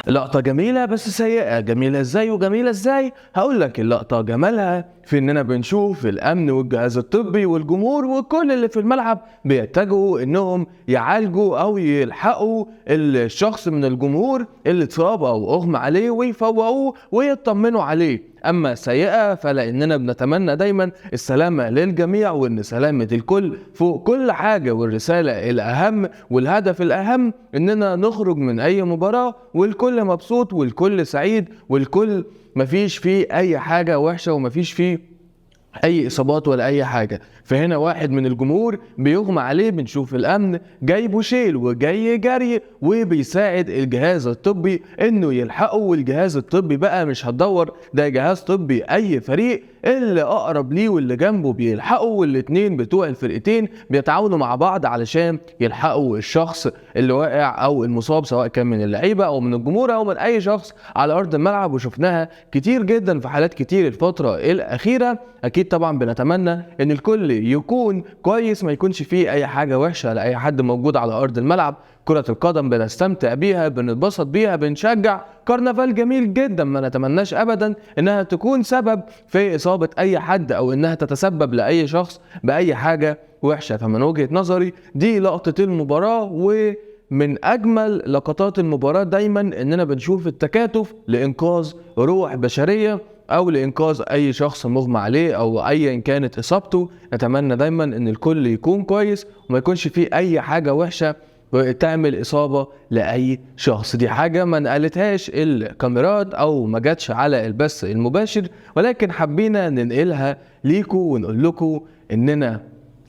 لقطة جميلة بس سيئة. جميلة ازاي وجميلة ازاي؟ هقولك اللقطة جمالها في اننا بنشوف الامن والجهاز الطبي والجمهور وكل اللي في الملعب بيتجهوا انهم يعالجوا او يلحقوا الشخص من الجمهور اللي اتصاب او اغمى عليه ويفوقوه ويطمنوا عليه. اما سيئة فلاننا بنتمنى دايما السلامة للجميع وان سلامة الكل فوق كل حاجة، والرسالة الاهم والهدف الاهم اننا نخرج من اي مباراة والكل مبسوط والكل سعيد والكل مفيش فيه اي حاجة وحشة ومفيش فيه اي اصابات ولا اي حاجه. فهنا واحد من الجمهور بيغمى عليه، بنشوف الامن جايبه شيل وجاي جري وبيساعد الجهاز الطبي انه يلحقه، والجهاز الطبي بقى مش هتدور، ده جهاز طبي اي فريق اللي اقرب ليه واللي جنبه بيلحقوا، والاتنين بتوع الفرقتين بيتعاونوا مع بعض علشان يلحقوا الشخص اللي واقع او المصاب، سواء كان من اللعيبه او من الجمهور او من اي شخص على ارض الملعب. وشفناها كتير جدا في حالات كتير الفتره الاخيره. اكيد طبعا بنتمنى ان الكل يكون كويس، ما يكونش فيه اي حاجه وحشه لاي حد موجود على ارض الملعب. كرة القدم بنستمتع بيها، بنتبسط بيها، بنشجع، كرنفال جميل جدا، ما نتمناش ابدا انها تكون سبب في اصابة اي حد او انها تتسبب لاي شخص باي حاجة وحشة. فمن وجهة نظري دي لقطة المباراة، ومن اجمل لقطات المباراة دايما اننا بنشوف التكاتف لانقاذ روح بشرية او لانقاذ اي شخص مغمى عليه او ايا كانت اصابته. نتمنى دايما ان الكل يكون كويس وما يكونش فيه اي حاجة وحشة تعمل اصابة لاي شخص. دي حاجة ما نقلتهاش الكاميرات او ما جاتش على البث المباشر، ولكن حبينا ننقلها ليكو ونقول لكم اننا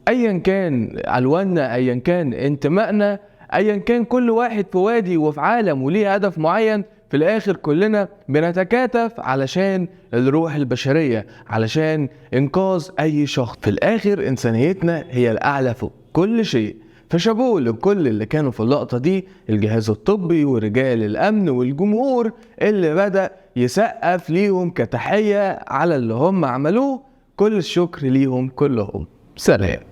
ايا كان الواننا، ايا كان انتمائنا، ايا كان كل واحد في وادي وفي عالم وليه هدف معين، في الاخر كلنا بنتكاتف علشان الروح البشرية، علشان انقاذ اي شخص. في الاخر انسانيتنا هي الاعلى فوق كل شيء. فشابوه لكل اللي كانوا في اللقطة دي، الجهاز الطبي ورجال الامن والجمهور اللي بدأ يسقف ليهم كتحية على اللي هم عملوه. كل الشكر ليهم كلهم. سلام.